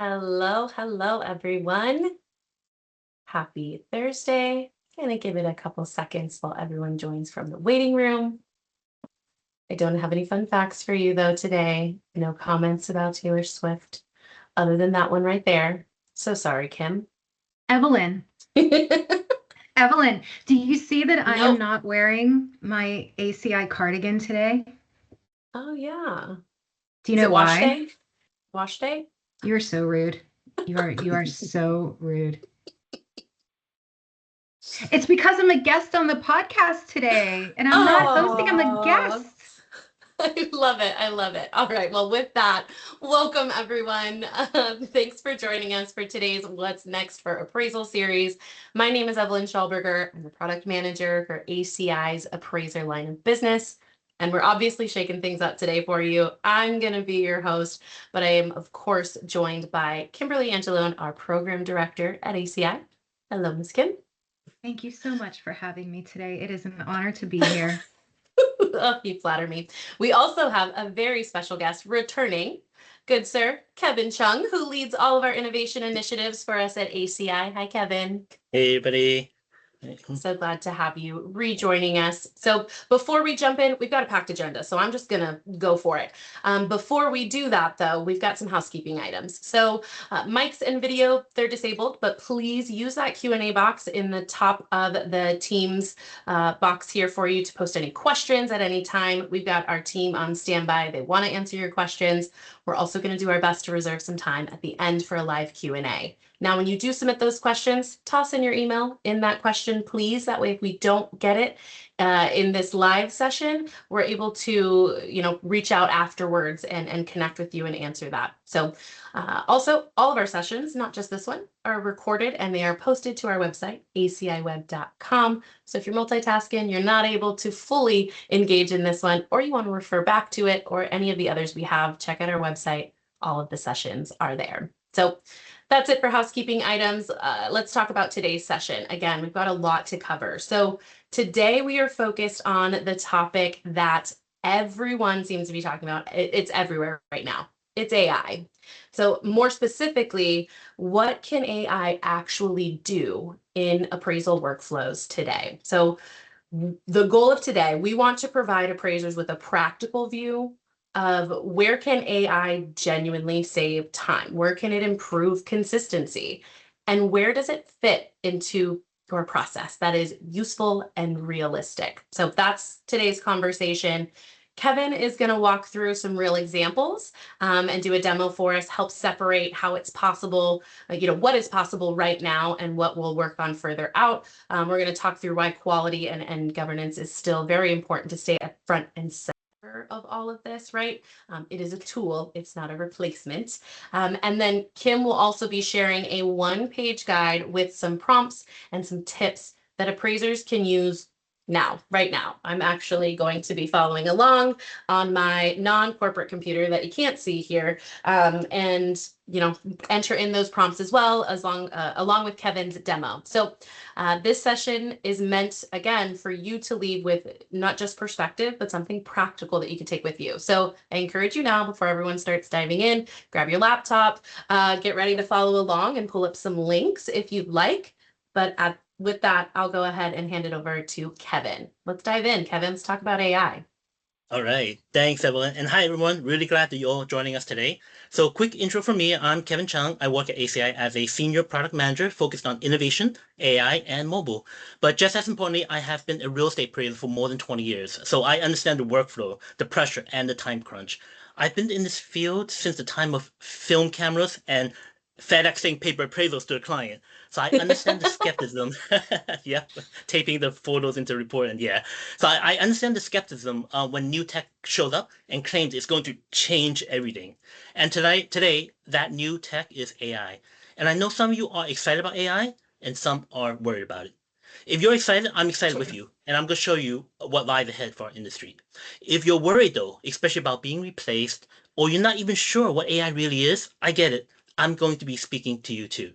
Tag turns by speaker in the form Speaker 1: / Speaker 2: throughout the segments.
Speaker 1: Hello, hello, everyone. Happy Thursday. Gonna give it a couple seconds while everyone joins from the waiting room. I don't have any fun facts for you though today. No comments about Taylor Swift, other than that one right there. So sorry, Kim.
Speaker 2: Evelyn, Evelyn, do you see that I am
Speaker 1: Nope.
Speaker 2: not wearing my ACI cardigan today?
Speaker 1: Oh yeah.
Speaker 2: Do you
Speaker 1: Is
Speaker 2: know
Speaker 1: it wash
Speaker 2: why?
Speaker 1: day? Wash day?
Speaker 2: You're so rude. You are so rude. It's because I'm a guest on the podcast today, and I'm not hosting, I'm a
Speaker 1: Oh,
Speaker 2: guest.
Speaker 1: I love it. I love it. All right. Well, with that, welcome everyone. Thanks for joining us for today's What's Next for Appraisal series. My name is Evelyn Schallberger. I'm the product manager for ACI's Appraiser line of business. And we're obviously shaking things up today for you. I'm going to be your host, but I am, of course, joined by Kimberly Angelone, our program director at ACI. Hello, Ms. Kim.
Speaker 2: Thank you so much for having me today. It is an honor to be here.
Speaker 1: Oh, you flatter me. We also have a very special guest returning. Good sir, Kevin Chung, who leads all of our innovation initiatives for us at ACI. Hi, Kevin.
Speaker 3: Hey, buddy.
Speaker 1: So glad to have you rejoining us. So before we jump in, we've got a packed agenda, so I'm just gonna go for it. Before we do that, though, we've got some housekeeping items. So mics and video, they're disabled, but please use that Q&A box in the top of the Teams box here for you to post any questions at any time. We've got our team on standby. They want to answer your questions. We're also going to do our best to reserve some time at the end for a live Q&A. Now, when you do submit those questions, toss in your email in that question, please. That way, if we don't get it in this live session, we're able to, reach out afterwards and connect with you and answer that. So also, all of our sessions, not just this one, are recorded and they are posted to our website, aciweb.com. So if you're multitasking, you're not able to fully engage in this one, or you want to refer back to it or any of the others we have, check out our website. All of the sessions are there. So that's it for housekeeping items. Let's talk about today's session. Again, we've got a lot to cover. So today we are focused on the topic that everyone seems to be talking about. It's everywhere right now. It's AI. So more specifically, what can AI actually do in appraisal workflows today? So the goal of today, we want to provide appraisers with a practical view of where can AI genuinely save time? Where can it improve consistency? And where does it fit into your process that is useful and realistic? So that's today's conversation. Kevin is going to walk through some real examples and do a demo for us, help separate how it's possible, what is possible right now and what we'll work on further out. We're going to talk through why quality and governance is still very important to stay at front and center of all of this, right? It is a tool, it's not a replacement. And then Kim will also be sharing a one-page guide with some prompts and some tips that appraisers can use right now. I'm actually going to be following along on my non-corporate computer that you can't see here, and enter in those prompts as well, along with Kevin's demo. So this session is meant, again, for you to leave with not just perspective, but something practical that you can take with you. So I encourage you now, before everyone starts diving in, grab your laptop, get ready to follow along and pull up some links if you'd like. But with that, I'll go ahead and hand it over to Kevin. Let's dive in. Kevin, let's talk about AI.
Speaker 3: All right. Thanks, Evelyn. And hi, everyone. Really glad that you're all joining us today. So quick intro from me. I'm Kevin Chung. I work at ACI as a senior product manager focused on innovation, AI, and mobile. But just as importantly, I have been a real estate appraiser for more than 20 years. So I understand the workflow, the pressure, and the time crunch. I've been in this field since the time of film cameras and FedExing paper appraisals to a client. So I understand the skepticism. Yeah, taping the photos into the report. And yeah, so I understand the skepticism when new tech shows up and claims it's going to change everything. And today, that new tech is AI. And I know some of you are excited about AI and some are worried about it. If you're excited, I'm excited with you. And I'm going to show you what lies ahead for our industry. If you're worried, though, especially about being replaced, or you're not even sure what AI really is, I get it. I'm going to be speaking to you too.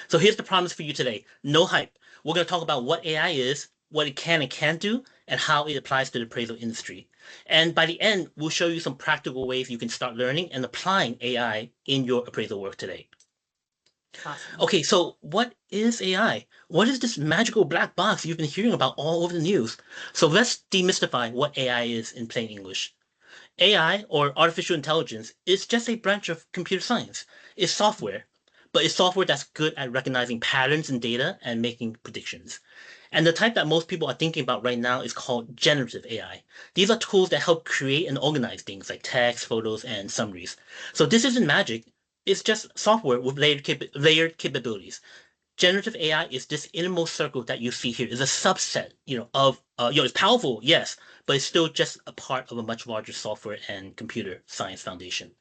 Speaker 3: So here's the promise for you today. No hype. We're going to talk about what AI is, what it can and can't do, and how it applies to the appraisal industry. And by the end, we'll show you some practical ways you can start learning and applying AI in your appraisal work today.
Speaker 1: Awesome.
Speaker 3: Okay, so what is AI? What is this magical black box you've been hearing about all over the news? So let's demystify what AI is in plain English. AI, or artificial intelligence, is just a branch of computer science. It's software, but it's software that's good at recognizing patterns in data and making predictions. And the type that most people are thinking about right now is called generative AI. These are tools that help create and organize things like text, photos, and summaries. So this isn't magic. It's just software with layered capabilities. Generative AI is this innermost circle that you see here is a subset, of, it's powerful, yes, but it's still just a part of a much larger software and computer science foundation.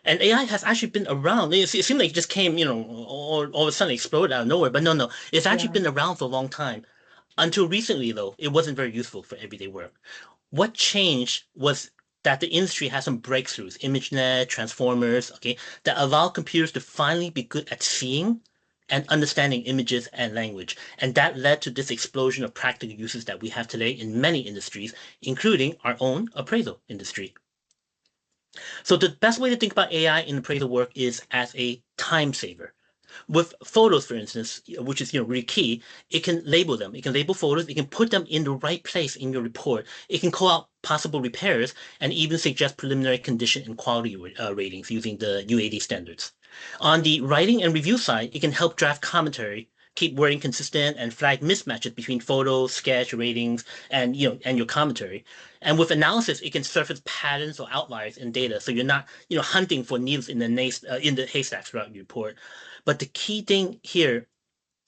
Speaker 3: And AI has actually been around. It seemed like it just came, all of a sudden exploded out of nowhere. But no, it's actually been around for a long time. Until recently, though, it wasn't very useful for everyday work. What changed was that the industry had some breakthroughs, ImageNet, transformers, okay, that allow computers to finally be good at seeing and understanding images and language. And that led to this explosion of practical uses that we have today in many industries, including our own appraisal industry. So the best way to think about AI in appraisal work is as a time saver. With photos, for instance, which is really key, it can label them. It can label photos. It can put them in the right place in your report. It can call out possible repairs and even suggest preliminary condition and quality ratings using the UAD standards. On the writing and review side, it can help draft commentary, keep wording consistent, and flag mismatches between photos, sketch, ratings, and your commentary. And with analysis, it can surface patterns or outliers in data, so you're not hunting for needles in the haystacks throughout your report. But the key thing here,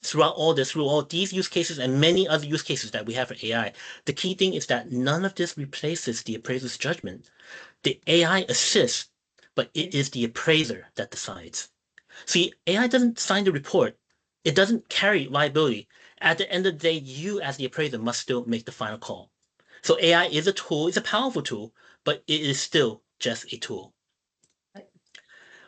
Speaker 3: through all these use cases and many other use cases that we have for AI, the key thing is that none of this replaces the appraiser's judgment. The AI assists, but it is the appraiser that decides. See, AI doesn't sign the report. It doesn't carry liability. At the end of the day, you as the appraiser must still make the final call. So AI is a tool, it's a powerful tool, but it is still just a tool.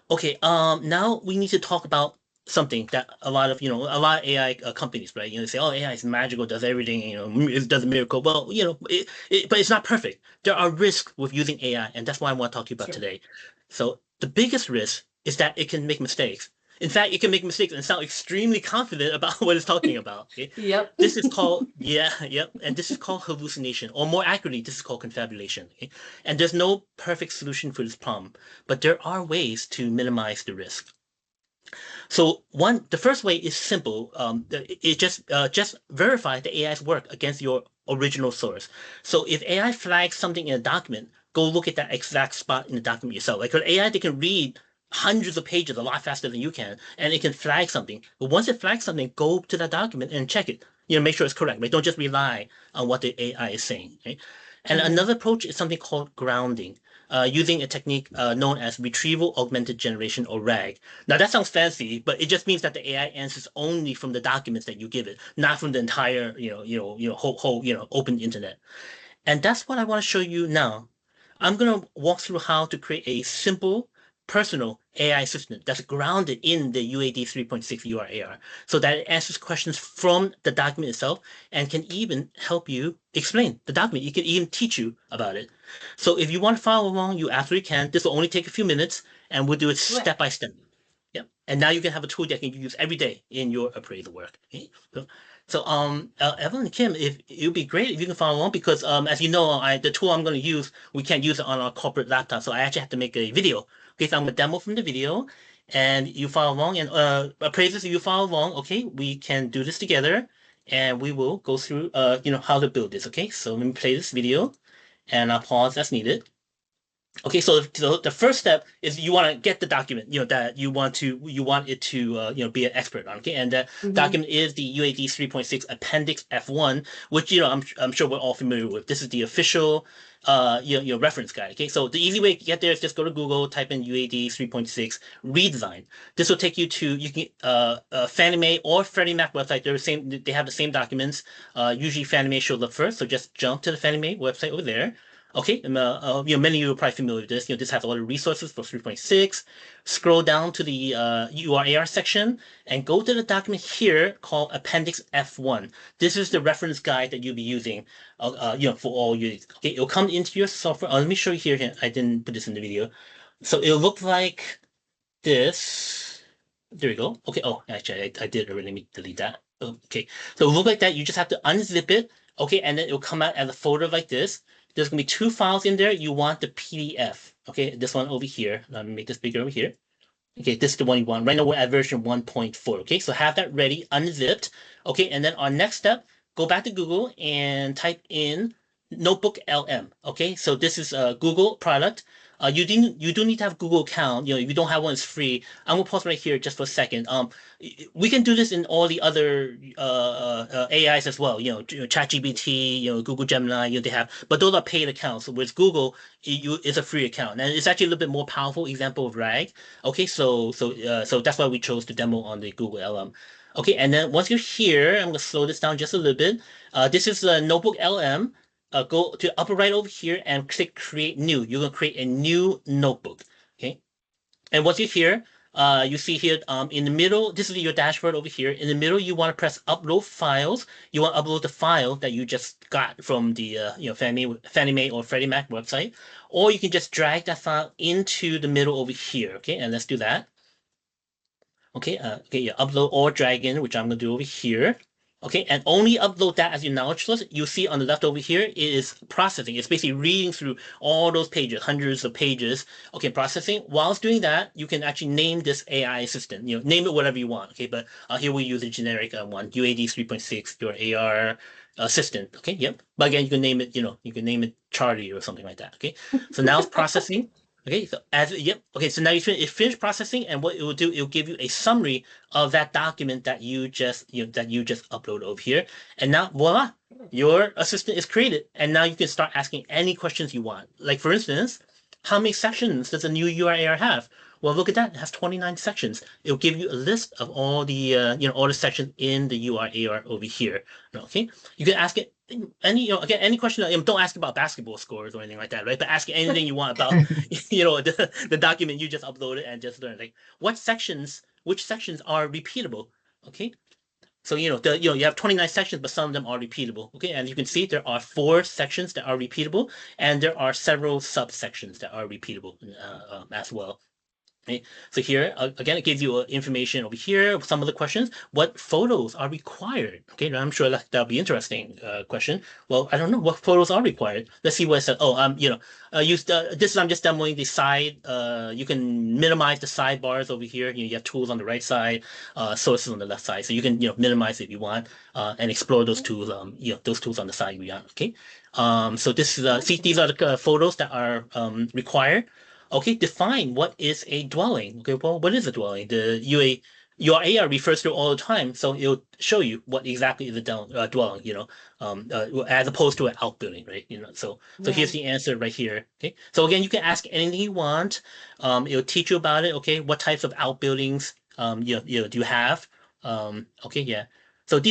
Speaker 3: Okay, now we need to talk about something that a lot of AI companies, right? Say, oh, AI is magical, does everything, it does a miracle. Well, but it's not perfect. There are risks with using AI, and that's why I want to talk to you about today. So the biggest risk is that it can make mistakes. In fact, it can make mistakes and sound extremely confident about what it's talking about. Okay?
Speaker 1: Yep.
Speaker 3: This is called, and this is called hallucination, or more accurately, this is called confabulation. Okay? And there's no perfect solution for this problem, but there are ways to minimize the risk. So the first way is simple. It just verify the AI's work against your original source. So if AI flags something in a document, go look at that exact spot in the document yourself. Like with AI, they can read hundreds of pages a lot faster than you can, and it can flag something. But once it flags something, go to that document and check it. Make sure it's correct. Right? Don't just rely on what the AI is saying. Right? And another approach is something called grounding, using a technique known as retrieval augmented generation, or RAG. Now that sounds fancy, but it just means that the AI answers only from the documents that you give it, not from the entire whole open internet. And that's what I want to show you now. I'm going to walk through how to create a simple, personal AI assistant that's grounded in the UAD 3.6 URAR so that it answers questions from the document itself and can even help you explain the document. It can even teach you about it. So if you want to follow along, you absolutely can. This will only take a few minutes, and we'll do it step by step. Yep. And now you can have a tool that you can use every day in your appraisal work. Okay? So Evelyn and Kim, if it would be great if you can follow along, because as you know, the tool I'm going to use, we can't use it on our corporate laptop, so I actually have to make a video. Okay, so I'm going to demo from the video, and you follow along, and appraisers, if you follow along, okay, we can do this together, and we will go through how to build this. Okay, so let me play this video, and I'll pause as needed. Okay, so the first step is you want to get the document, that you want it to be an expert on. Okay, and that document is the UAD 3.6 Appendix F1, which I'm sure we're all familiar with. This is the official reference guide. Okay, so the easy way to get there is just go to Google, type in UAD 3.6 redesign. This will take you to Fannie Mae or Freddie Mac website. They have the same documents. Usually Fannie Mae shows up first, so just jump to the Fannie Mae website over there. Okay, many of you are probably familiar with this. This has all the resources for 3.6. Scroll down to the URAR section and go to the document here called Appendix F1. This is the reference guide that you'll be using, for all you. Okay, it'll come into your software. Let me show you here. I didn't put this in the video. So it'll look like this. There we go. Okay. Oh, actually, I did already. Let me delete that. Okay. So it'll look like that. You just have to unzip it. Okay, and then it'll come out as a folder like this. There's gonna be two files in there. You want the PDF. Okay, this one over here. Let me make this bigger over here. Okay, this is the one you want. Right now we're at version 1.4. Okay, so have that ready, unzipped. Okay, and then our next step, go back to Google and type in Notebook LM. Okay, so this is a Google product. You do need to have Google account. If you don't have one, it's free. I'm gonna pause right here just for a second. We can do this in all the other AIs as well. ChatGPT, Google Gemini. They have, but those are paid accounts. With Google, it's a free account, and it's actually a little bit more powerful example of RAG. Okay, so that's why we chose to demo on the Google LM. Okay, and then once you're here, I'm gonna slow this down just a little bit. This is a Notebook LM. Go to upper right over here and click create new. You're gonna create a new notebook. Okay. And once you're here, you see here in the middle, this is your dashboard over here. In the middle, you want to press upload files. You want to upload the file that you just got from the Fannie Mae or Freddie Mac website, or you can just drag that file into the middle over here. Okay, and let's do that. Okay, upload or drag in, which I'm gonna do over here. Okay, and only upload that as your knowledge list. You see on the left over here is processing. It's basically reading through all those pages, hundreds of pages. Okay, processing. Whilst doing that, you can actually name this AI assistant. Name it whatever you want. Okay, but here we use a generic one, UAD 3.6, your AR assistant. Okay, yep. But again, you can name it. You can name it Charlie or something like that. Okay, so now it's processing. Okay, so okay, so now it finished processing, and what it will do, it will give you a summary of that document that you just uploaded over here, and now voila, your assistant is created, and now you can start asking any questions you want. Like for instance, how many sections does a new URAR have? Well, look at that; it has 29 sections. It will give you a list of all the all the sections in the URAR over here. Okay, you can ask it any question. Don't ask about basketball scores or anything like that, right? But ask anything you want about the document you just uploaded and just learn like which sections are repeatable. Okay, so you have 29 sections, but some of them are repeatable. Okay, and you can see there are 4 sections that are repeatable, and there are several subsections that are repeatable as well. Okay. So here, again, it gives you information over here, some of the questions. What photos are required? Okay, now I'm sure that'll be interesting question. Well, I don't know what photos are required. Let's see what it says. Oh, this is, I'm just demoing the side. You can minimize the sidebars over here. You have tools on the right side, sources on the left side. So you can, minimize it if you want, and explore those tools, those tools on the side you want. Okay. So this is, see, these are the photos that are required. Okay, define what is a dwelling. Okay, well, what is a dwelling? The URAR refers to it all the time, so it'll show you what exactly is a dwelling. As opposed to an outbuilding, right? So here's the answer right here. Okay, so again, you can ask anything you want. It'll teach you about it. Okay, what types of outbuildings do you have? Okay, yeah. So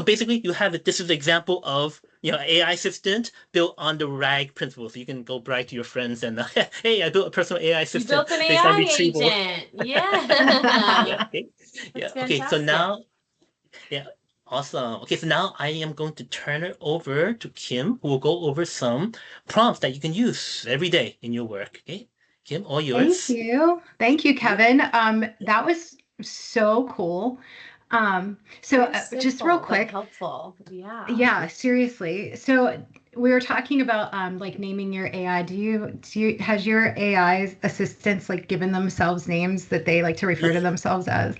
Speaker 3: basically you have it. This is an example of AI assistant built on the RAG principle. So you can go brag to your friends and hey, I built a personal AI assistant.
Speaker 1: You built an AI agent. Yeah.
Speaker 3: Okay. Yeah. Okay. So now, awesome. Okay. So now I am going to turn it over to Kim, who will go over some prompts that you can use every day in your work. Okay. Kim, all yours.
Speaker 2: Thank you, Kevin. That was so cool. So just real quick,
Speaker 1: helpful. Yeah,
Speaker 2: seriously. So we were talking about like naming your AI. Has your AI assistants like given themselves names that they like to refer to themselves as?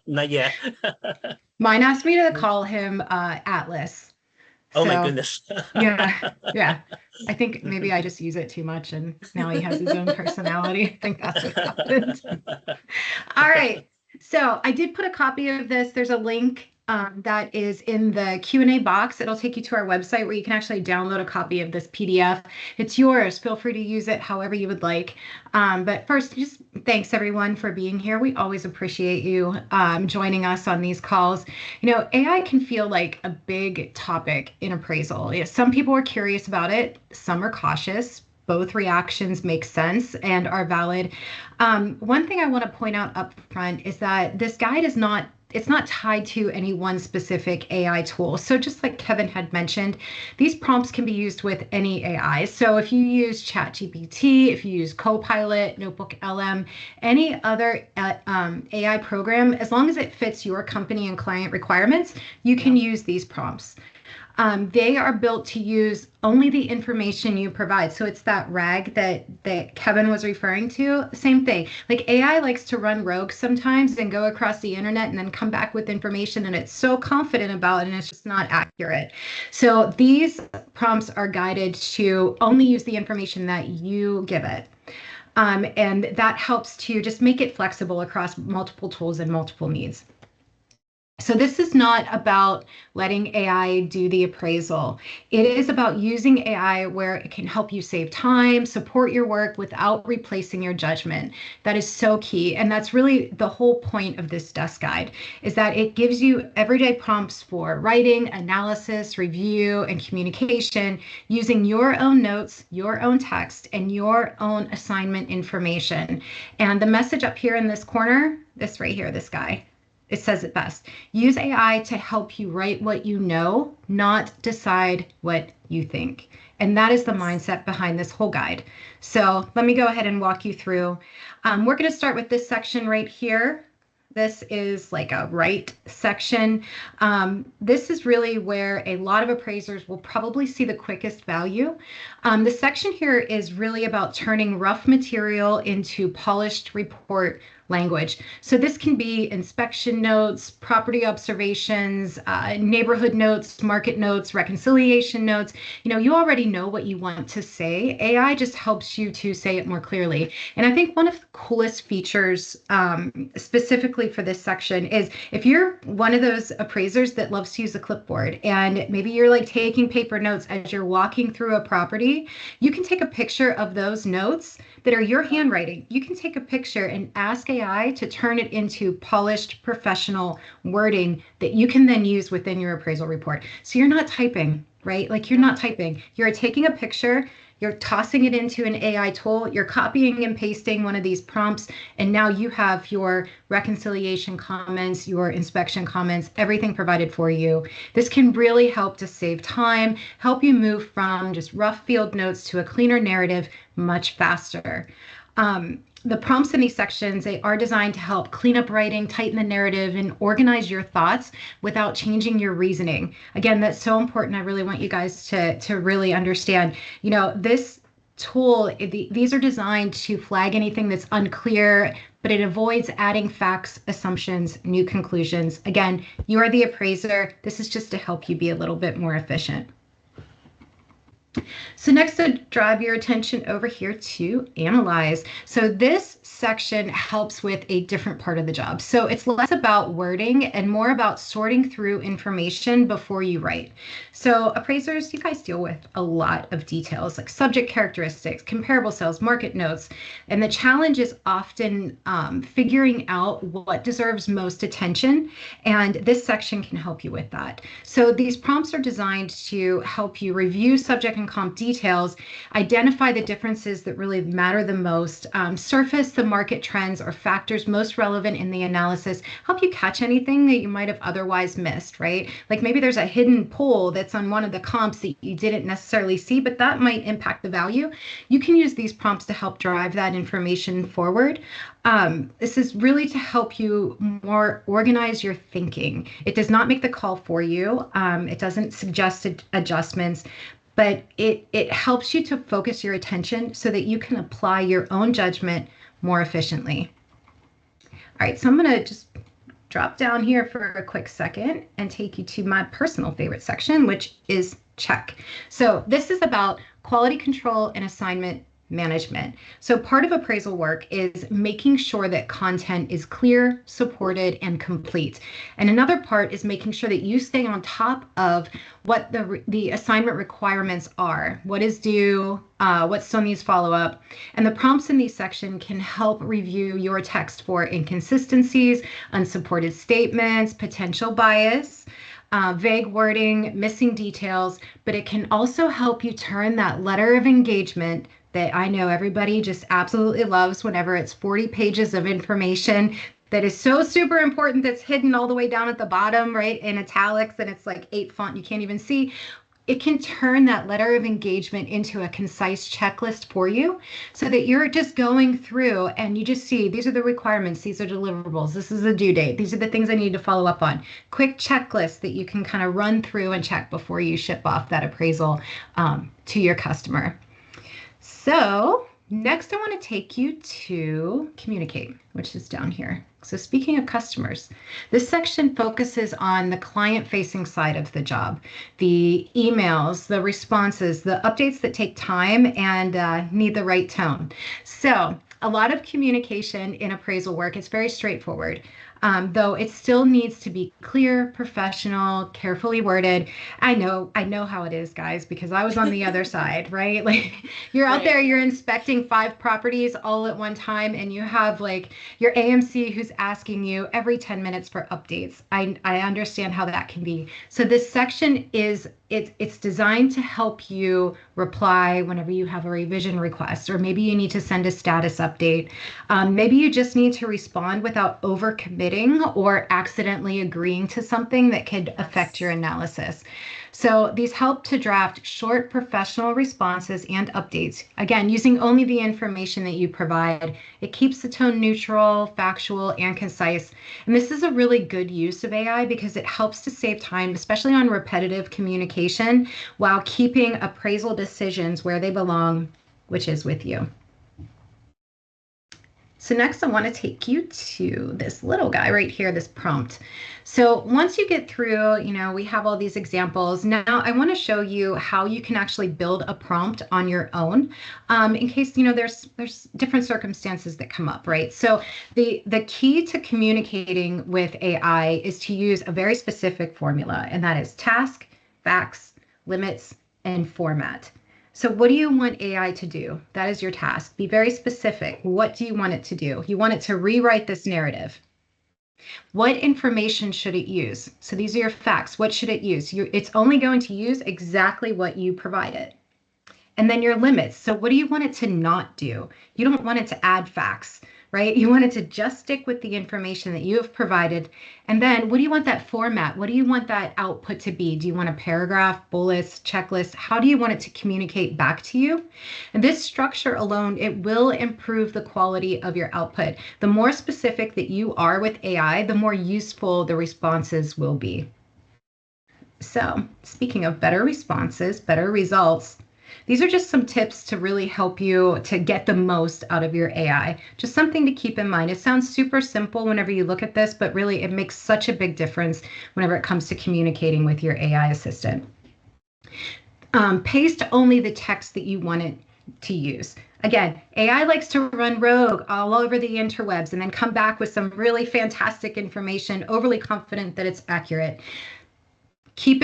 Speaker 3: Not yet.
Speaker 2: Mine asked me to call him Atlas.
Speaker 3: Oh my goodness.
Speaker 2: Yeah. I think maybe I just use it too much and now he has his own personality. I think that's what happened. All right. So I did put a copy of this. There's a link that is in the Q&A box. It'll take you to our website where you can actually download a copy of this PDF. It's yours. Feel free to use it however you would like. But first, just thanks everyone for being here. We always appreciate you joining us on these calls. You know, AI can feel like a big topic in appraisal. Some people are curious about it. Some are cautious. Both reactions make sense and are valid. One thing I want to point out up front is that this guide is not it's not tied to any one specific AI tool. So just like Kevin had mentioned, these prompts can be used with any AI. So if you use ChatGPT, if you use Copilot, Notebook LM, any other AI program, as long as it fits your company and client requirements, you can use these prompts. They are built to use only the information you provide. So it's that RAG that Kevin was referring to. Same thing. Like AI likes to run rogue sometimes and go across the internet and then come back with information and it's so confident about it and it's just not accurate. So these prompts are guided to only use the information that you give it. And that helps to just make it flexible across multiple tools and multiple needs. So this is not about letting AI do the appraisal. It is about using AI where it can help you save time, support your work without replacing your judgment. That is so key. And that's really the whole point of this desk guide, is that it gives you everyday prompts for writing, analysis, review, and communication using your own notes, your own text, and your own assignment information. And the message up here in this corner, this right here, this guy, it says it best. Use AI to help you write what you know, not decide what you think. And that is the mindset behind this whole guide. So let me go ahead and walk you through. We're going to start with this section right here. This is like a write section. This is really where a lot of appraisers will probably see the quickest value. The section here is really about turning rough material into polished report language. So this can be inspection notes, property observations, neighborhood notes, market notes, reconciliation notes. You know, you already know what you want to say. AI just helps you to say it more clearly. And I think one of the coolest features specifically for this section is if you're one of those appraisers that loves to use a clipboard and maybe you're like taking paper notes as you're walking through a property, you can take a picture of those notes that are your handwriting. You can take a picture and ask AI to turn it into polished professional wording that you can then use within your appraisal report. So you're not typing, right? Like you're not typing. You're taking a picture, you're tossing it into an AI tool, you're copying and pasting one of these prompts, and now you have your reconciliation comments, your inspection comments, everything provided for you. This can really help to save time, help you move from just rough field notes to a cleaner narrative much faster. The prompts in these sections, they are designed to help clean up writing, tighten the narrative, and organize your thoughts without changing your reasoning. Again, that's so important. I really want you guys to really understand, you know, this tool, these are designed to flag anything that's unclear, but it avoids adding facts, assumptions, new conclusions. Again, you are the appraiser. This is just to help you be a little bit more efficient. So next, to drive your attention over here to analyze. So this section helps with a different part of the job. So it's less about wording and more about sorting through information before you write. So appraisers, you guys deal with a lot of details like subject characteristics, comparable sales, market notes, and the challenge is often figuring out what deserves most attention, and this section can help you with that. So these prompts are designed to help you review subject and comp details, identify the differences that really matter the most, surface the market trends or factors most relevant in the analysis, help you catch anything that you might have otherwise missed, right? Like maybe there's a hidden pull that's on one of the comps that you didn't necessarily see, but that might impact the value. You can use these prompts to help drive that information forward. This is really to help you more organize your thinking. It does not make the call for you. It doesn't suggest adjustments, but it helps you to focus your attention so that you can apply your own judgment more efficiently. All right, so I'm going to just drop down here for a quick second and take you to my personal favorite section, which is check. So this is about quality control and assignment management. So part of appraisal work is making sure that content is clear, supported, and complete. And another part is making sure that you stay on top of what the assignment requirements are, what is due, what still needs follow-up. And the prompts in these sections can help review your text for inconsistencies, unsupported statements, potential bias, vague wording, missing details, but it can also help you turn that letter of engagement that I know everybody just absolutely loves whenever it's 40 pages of information that is so super important that's hidden all the way down at the bottom, right, in italics, and it's like 8 font you can't even see. It can turn that letter of engagement into a concise checklist for you so that you're just going through and you just see these are the requirements, these are deliverables, this is the due date, these are the things I need to follow up on. Quick checklist that you can kind of run through and check before you ship off that appraisal to your customer. So next I want to take you to communicate, which is down here. So speaking of customers, this section focuses on the client-facing side of the job, the emails, the responses, the updates that take time and need the right tone. So a lot of communication in appraisal work is very straightforward. Though it still needs to be clear, professional, carefully worded. I know how it is, guys, because I was on the other side, right? Like you're out there, you're inspecting 5 properties all at one time, and you have like your AMC who's asking you every 10 minutes for updates. I understand how that can be. So this section is it's designed to help you reply whenever you have a revision request, or maybe you need to send a status update. Maybe you just need to respond without overcommitting or accidentally agreeing to something that could affect your analysis. So these help to draft short professional responses and updates. Again, using only the information that you provide. It keeps the tone neutral, factual, and concise. And this is a really good use of AI because it helps to save time, especially on repetitive communication, while keeping appraisal decisions where they belong, which is with you. So next I want to take you to this little guy right here, this prompt. So once you get through, we have all these examples. Now I want to show you how you can actually build a prompt on your own in case, there's different circumstances that come up, right? So the key to communicating with AI is to use a very specific formula, and that is task, facts, limits, and format. So what do you want AI to do? That is your task. Be very specific. What do you want it to do? You want it to rewrite this narrative. What information should it use? So these are your facts. What should it use? It's only going to use exactly what you provided. And then your limits. So what do you want it to not do? You don't want it to add facts, right? You want it to just stick with the information that you have provided. And then what do you want that format? What do you want that output to be? Do you want a paragraph, bullets, checklist? How do you want it to communicate back to you? And this structure alone, it will improve the quality of your output. The more specific that you are with AI, the more useful the responses will be. So speaking of better responses, better results, these are just some tips to really help you to get the most out of your AI. Just something to keep in mind. It sounds super simple whenever you look at this, but really it makes such a big difference whenever it comes to communicating with your AI assistant. Paste only the text that you want it to use. Again, AI likes to run rogue all over the interwebs and then come back with some really fantastic information, overly confident that it's accurate. Keep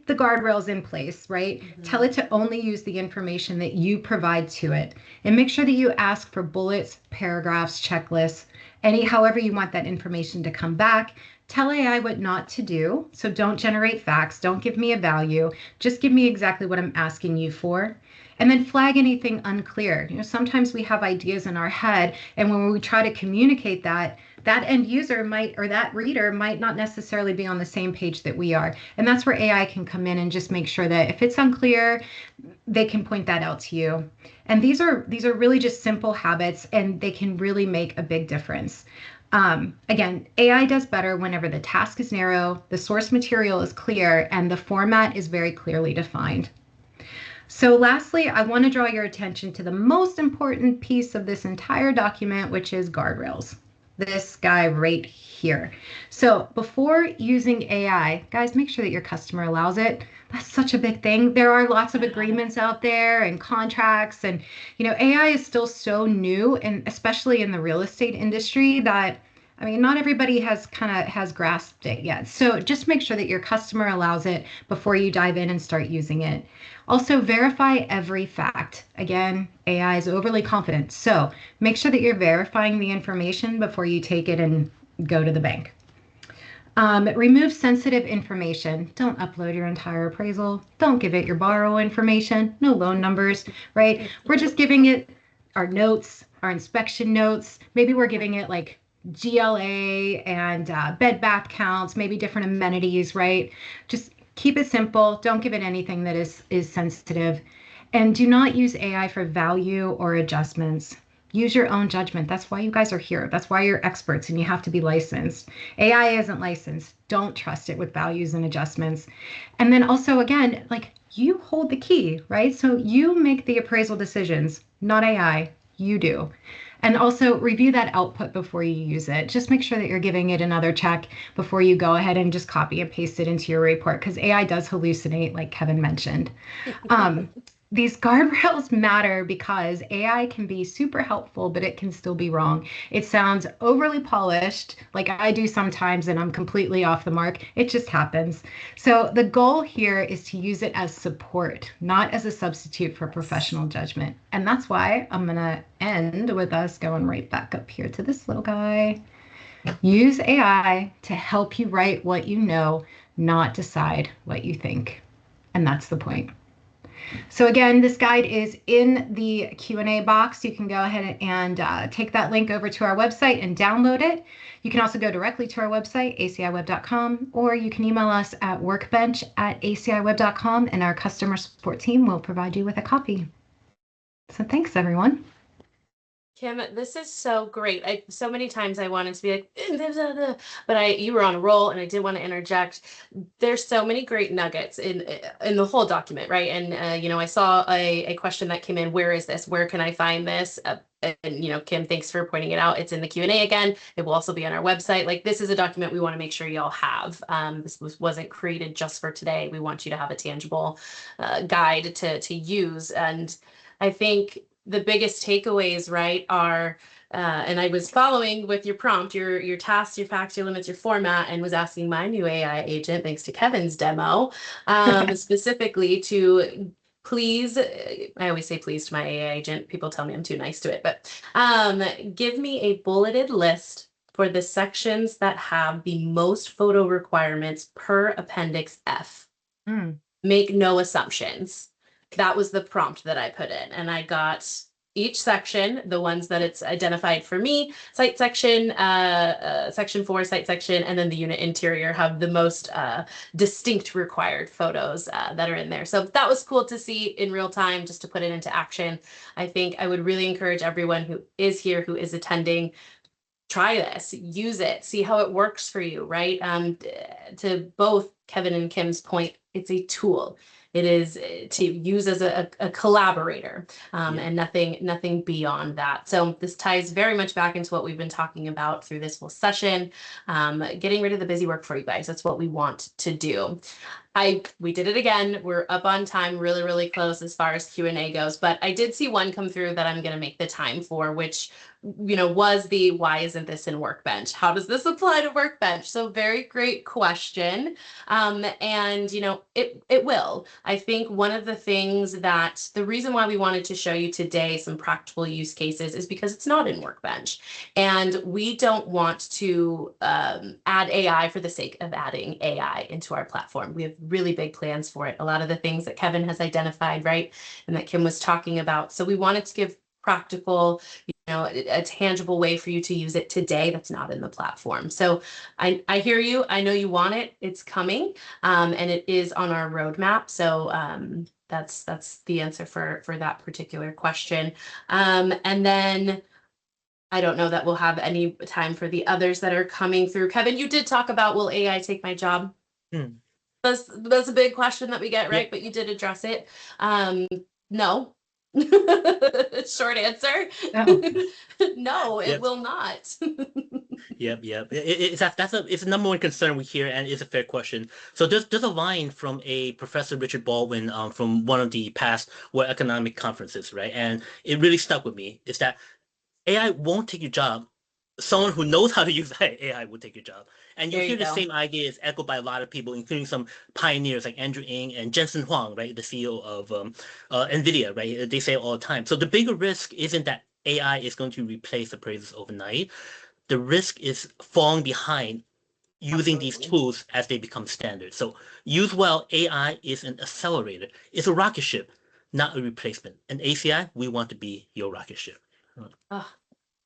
Speaker 2: the guardrails in place, right? Mm-hmm. Tell it to only use the information that you provide to it, and make sure that you ask for bullets, paragraphs, checklists, however you want that information to come back. Tell AI what not to do. So don't generate facts. Don't give me a value. Just give me exactly what I'm asking you for. And then flag anything unclear. Sometimes we have ideas in our head, and when we try to communicate that end user might, or that reader might not necessarily be on the same page that we are. And that's where AI can come in and just make sure that if it's unclear, they can point that out to you. And these are really just simple habits, and they can really make a big difference. Again, AI does better whenever the task is narrow, the source material is clear, and the format is very clearly defined. So lastly, I want to draw your attention to the most important piece of this entire document, which is guardrails. This guy right here. So before using AI, guys, make sure that your customer allows it. That's such a big thing. There are lots of agreements out there and contracts, and AI is still so new, and especially in the real estate industry, that I mean, not everybody has grasped it yet. So just make sure that your customer allows it before you dive in and start using it. Also, verify every fact. Again, AI is overly confident. So make sure that you're verifying the information before you take it and go to the bank. Remove sensitive information. Don't upload your entire appraisal. Don't give it your borrow information. No loan numbers, right? We're just giving it our notes, our inspection notes. Maybe we're giving it like GLA and bed bath counts, maybe different amenities, right? Just keep it simple. Don't give it anything that is sensitive. And do not use AI for value or adjustments. Use your own judgment. That's why you guys are here. That's why you're experts and you have to be licensed. AI isn't licensed. Don't trust it with values and adjustments. And then also, again, like, you hold the key, right? So you make the appraisal decisions, not AI. You do. And also review that output before you use it. Just make sure that you're giving it another check before you go ahead and just copy and paste it into your report, because AI does hallucinate, like Kevin mentioned. These guardrails matter because AI can be super helpful, but it can still be wrong. It sounds overly polished, like I do sometimes, and I'm completely off the mark. It just happens. So the goal here is to use it as support, not as a substitute for professional judgment. And that's why I'm going to end with us going right back up here to this little guy. Use AI to help you write what you know, not decide what you think. And that's the point. So again, this guide is in the Q&A box. You can go ahead and take that link over to our website and download it. You can also go directly to our website, aciweb.com, or you can email us at workbench@aciweb.com, and our customer support team will provide you with a copy. So thanks, everyone.
Speaker 1: Kim, this is so great. So many times I wanted to be like, but you were on a roll and I did want to interject. There's so many great nuggets in the whole document, right? And I saw a question that came in. Where is this? Where can I find this? And Kim, thanks for pointing it out. It's in the Q&A again. It will also be on our website. Like, this is a document we want to make sure y'all have. This wasn't created just for today. We want you to have a tangible guide to use. And I think the biggest takeaways, right, are, and I was following with your prompt, your tasks, your facts, your limits, your format, and was asking my new AI agent, thanks to Kevin's demo, specifically to please, I always say please to my AI agent. People tell me I'm too nice to it, but give me a bulleted list for the sections that have the most photo requirements per Appendix F. Make no assumptions. That was the prompt that I put in, and I got each section, the ones that it's identified for me, site section, section 4, site section, and then the unit interior have the most distinct required photos that are in there. So that was cool to see in real time, just to put it into action. I think I would really encourage everyone who is here, who is attending, try this, use it, see how it works for you, right? To both Kevin and Kim's point, it's a tool. It is to use as a collaborator, and nothing beyond that. So this ties very much back into what we've been talking about through this whole session, getting rid of the busy work for you guys. That's what we want to do. We did it again. We're up on time, really, really close as far as Q&A goes, but I did see one come through that I'm going to make the time for, which was the, why isn't this in Workbench? How does this apply to Workbench? So very great question. And it will. I think one of the things that the reason why we wanted to show you today some practical use cases is because it's not in Workbench, and we don't want to add AI for the sake of adding AI into our platform. We have really big plans for it. A lot of the things that Kevin has identified, right, and that Kim was talking about. So we wanted to give practical, a tangible way for you to use it today that's not in the platform. So I hear you. I know you want it. It's coming, and it is on our roadmap. So that's the answer for that particular question. And then I don't know that we'll have any time for the others that are coming through. Kevin, you did talk about, will AI take my job? That's a big question that we get, right? But you did address it. No. Short answer. No, it will not.
Speaker 3: Yep. It's the number one concern we hear, and it's a fair question. So there's a line from a Professor Richard Baldwin from one of the past World Economic Conferences, right? And it really stuck with me. Is that AI won't take your job. Someone who knows how to use AI will take your job. And you'll
Speaker 1: There you
Speaker 3: hear the
Speaker 1: go.
Speaker 3: same idea is echoed by a lot of people, including some pioneers like Andrew Ng and Jensen Huang, right, the CEO of NVIDIA, right? They say it all the time. So the bigger risk isn't that AI is going to replace appraisals overnight. The risk is falling behind using these
Speaker 1: Absolutely.
Speaker 3: tools as they become standard. So use well, AI is an accelerator. It's a rocket ship, not a replacement. And ACI, we want to be your rocket ship.
Speaker 1: Oh,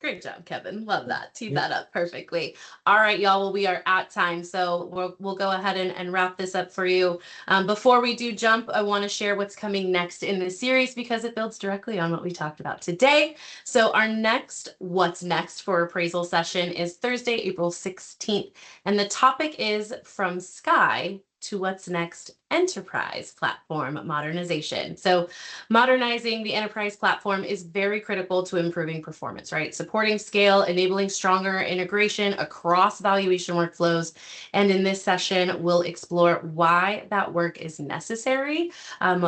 Speaker 1: great job, Kevin. Love that. Teed that up perfectly. All right, y'all. Well, we are at time, so we'll go ahead and wrap this up for you. Before we do jump, I want to share what's coming next in this series because it builds directly on what we talked about today. So our next What's Next for appraisal session is Thursday, April 16th. And the topic is From Sky to What's Next Enterprise Platform Modernization. So modernizing the enterprise platform is very critical to improving performance, right? Supporting scale, enabling stronger integration across valuation workflows. And in this session, we'll explore why that work is necessary,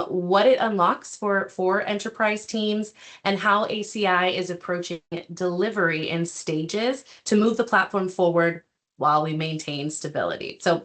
Speaker 1: what it unlocks for enterprise teams, and how ACI is approaching delivery in stages to move the platform forward while we maintain stability. So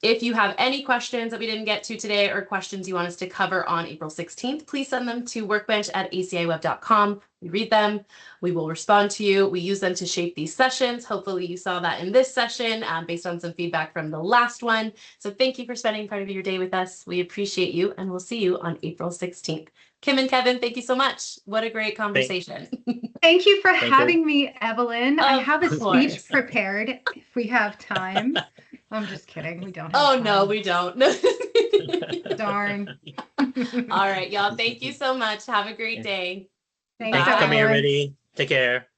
Speaker 1: if you have any questions that we didn't get to today or questions you want us to cover on April 16th, please send them to workbench@aciweb.com. We read them. We will respond to you. We use them to shape these sessions. Hopefully you saw that in this session based on some feedback from the last one. So thank you for spending part of your day with us. We appreciate you, and we'll see you on April 16th. Kim and Kevin, thank you so much. What a great conversation.
Speaker 2: Thank you for
Speaker 3: Thank you.
Speaker 2: having me, Evelyn. I
Speaker 1: Of
Speaker 2: have a
Speaker 1: course.
Speaker 2: speech prepared if we have time. I'm just kidding. We don't have
Speaker 1: Oh,
Speaker 2: time.
Speaker 1: no, we don't.
Speaker 2: Darn.
Speaker 1: All right, y'all. Thank you so much. Have a great day.
Speaker 2: Thanks,
Speaker 3: Thanks for coming,
Speaker 2: everyone.
Speaker 3: everybody. Take care.